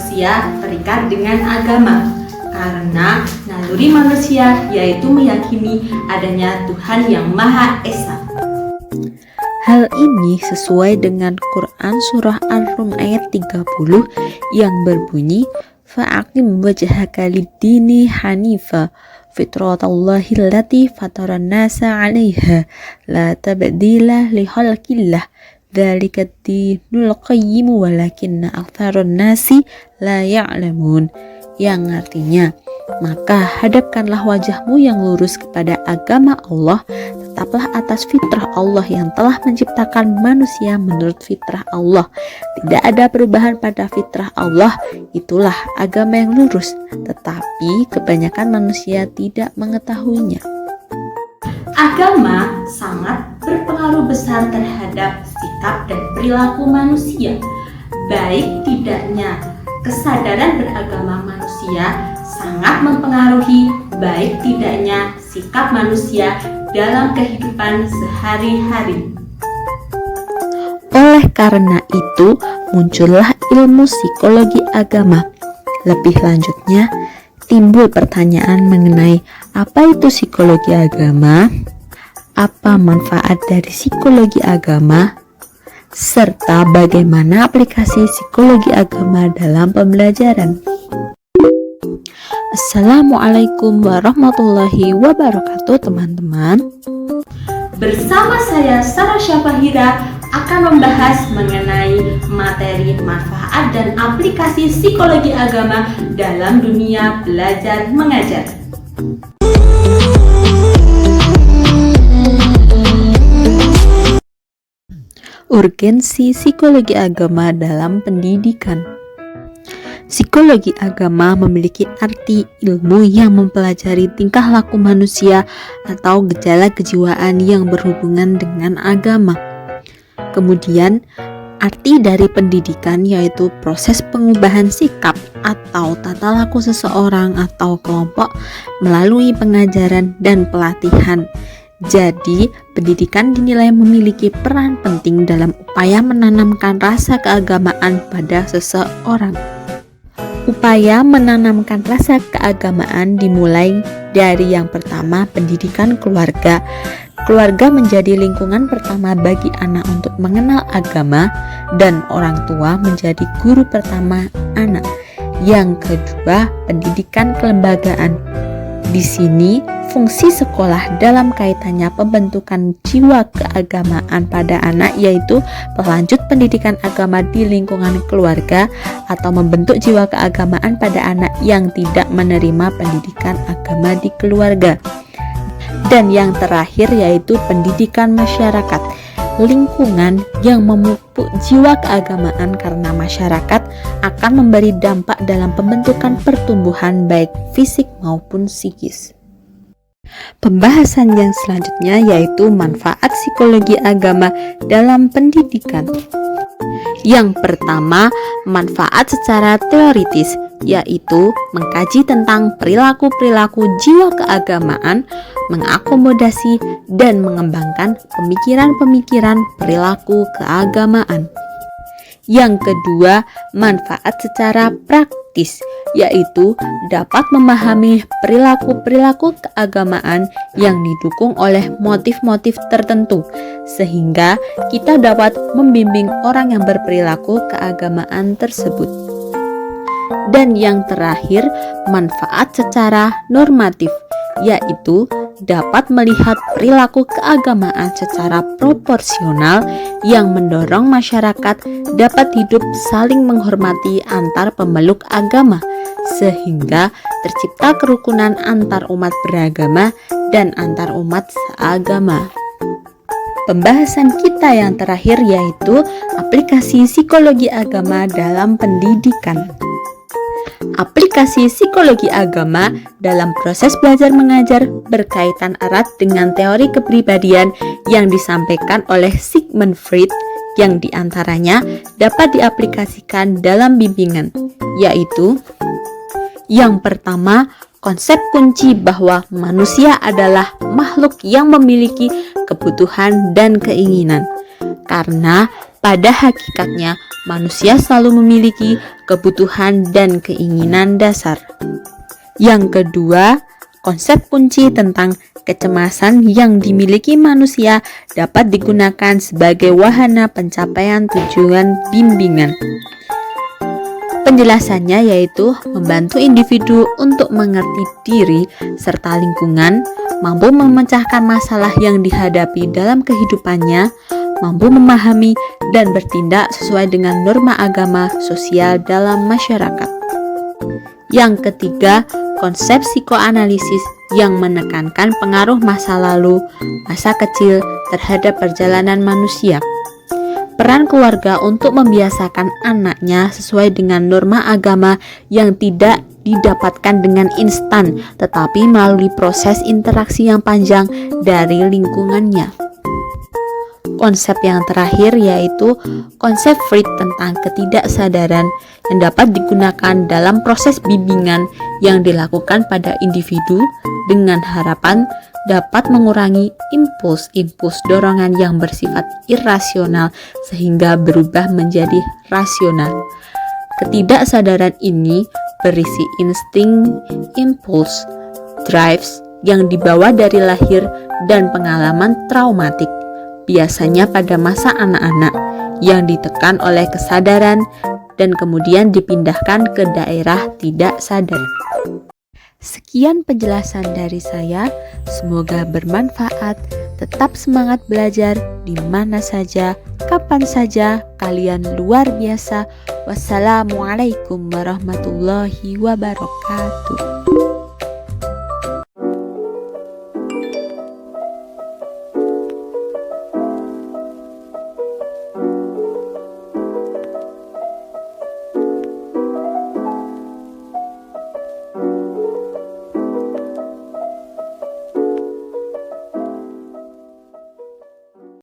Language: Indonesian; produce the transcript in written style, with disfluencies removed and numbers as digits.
manusia terikat dengan agama, karena naluri manusia yaitu meyakini adanya Tuhan yang Maha Esa. Hal ini sesuai dengan Quran Surah Ar-Rum ayat 30 yang berbunyi fa'aqim wajhaka lid-dini hanifa fitratallahi allati fataran nasa 'alaiha la tabdila li khalqillah dzalika ad-dinul qayyim walakinna aktsaran nasi la ya'lamun, yang artinya maka hadapkanlah wajahmu yang lurus kepada agama Allah, tetaplah atas fitrah Allah yang telah menciptakan manusia menurut fitrah Allah. Tidak ada perubahan pada fitrah Allah, itulah agama yang lurus, tetapi kebanyakan manusia tidak mengetahuinya. Agama sangat berpengaruh besar terhadap sikap dan perilaku manusia. Baik tidaknya kesadaran beragama manusia sangat mempengaruhi baik tidaknya sikap manusia dalam kehidupan sehari-hari. Oleh karena itu, muncullah ilmu psikologi agama. Lebih lanjutnya, timbul pertanyaan mengenai apa itu psikologi agama, apa manfaat dari psikologi agama, serta bagaimana aplikasi psikologi agama dalam pembelajaran. Assalamualaikum warahmatullahi wabarakatuh, teman-teman. Bersama saya Sarah Syafahira akan membahas mengenai materi manfaat dan aplikasi psikologi agama dalam dunia belajar mengajar. Urgensi psikologi agama dalam pendidikan. Psikologi agama memiliki arti ilmu yang mempelajari tingkah laku manusia atau gejala kejiwaan yang berhubungan dengan agama. Kemudian, arti dari pendidikan yaitu proses pengubahan sikap atau tata laku seseorang atau kelompok melalui pengajaran dan pelatihan. Jadi, pendidikan dinilai memiliki peran penting dalam upaya menanamkan rasa keagamaan pada seseorang. Upaya menanamkan rasa keagamaan dimulai dari yang pertama, pendidikan keluarga. Keluarga menjadi lingkungan pertama bagi anak untuk mengenal agama, dan orang tua menjadi guru pertama anak. Yang kedua, pendidikan kelembagaan. Di sini, fungsi sekolah dalam kaitannya pembentukan jiwa keagamaan pada anak, yaitu pelanjut pendidikan agama di lingkungan keluarga atau membentuk jiwa keagamaan pada anak yang tidak menerima pendidikan agama di keluarga. Dan yang terakhir yaitu pendidikan masyarakat, lingkungan yang memupuk jiwa keagamaan karena masyarakat akan memberi dampak dalam pembentukan pertumbuhan baik fisik maupun psikis. Pembahasan yang selanjutnya yaitu manfaat psikologi agama dalam pendidikan. Yang pertama, manfaat secara teoritis, yaitu mengkaji tentang perilaku-perilaku jiwa keagamaan, mengakomodasi dan mengembangkan pemikiran-pemikiran perilaku keagamaan. Yang kedua, manfaat secara praktis, yaitu dapat memahami perilaku-perilaku keagamaan yang didukung oleh motif-motif tertentu, sehingga kita dapat membimbing orang yang berperilaku keagamaan tersebut. Dan yang terakhir, manfaat secara normatif, yaitu dapat melihat perilaku keagamaan secara proporsional yang mendorong masyarakat dapat hidup saling menghormati antar pemeluk agama, sehingga tercipta kerukunan antar umat beragama dan antar umat seagama. Pembahasan kita yang terakhir yaitu aplikasi psikologi agama dalam pendidikan. Aplikasi psikologi agama dalam proses belajar mengajar berkaitan erat dengan teori kepribadian yang disampaikan oleh Sigmund Freud, yang diantaranya dapat diaplikasikan dalam bimbingan, yaitu yang pertama, konsep kunci bahwa manusia adalah makhluk yang memiliki kebutuhan dan keinginan. Karena Pada hakikatnya, manusia selalu memiliki kebutuhan dan keinginan dasar. Yang kedua, konsep kunci tentang kecemasan yang dimiliki manusia dapat digunakan sebagai wahana pencapaian tujuan bimbingan. Penjelasannya yaitu membantu individu untuk mengerti diri serta lingkungan, mampu memecahkan masalah yang dihadapi dalam kehidupannya, mampu memahami dan bertindak sesuai dengan norma agama sosial dalam masyarakat. Yang ketiga, konsep psikoanalisis yang menekankan pengaruh masa lalu, masa kecil terhadap perjalanan manusia. Peran keluarga untuk membiasakan anaknya sesuai dengan norma agama yang tidak didapatkan dengan instan, tetapi melalui proses interaksi yang panjang dari lingkungannya. Konsep yang terakhir yaitu konsep Freud tentang ketidaksadaran yang dapat digunakan dalam proses bimbingan yang dilakukan pada individu dengan harapan dapat mengurangi impuls-impuls dorongan yang bersifat irasional sehingga berubah menjadi rasional. Ketidaksadaran ini berisi insting, impuls, drives yang dibawa dari lahir dan pengalaman traumatik, biasanya pada masa anak-anak yang ditekan oleh kesadaran dan kemudian dipindahkan ke daerah tidak sadar. Sekian penjelasan dari saya, semoga bermanfaat. Tetap semangat belajar di mana saja, kapan saja, kalian luar biasa. Wassalamualaikum warahmatullahi wabarakatuh.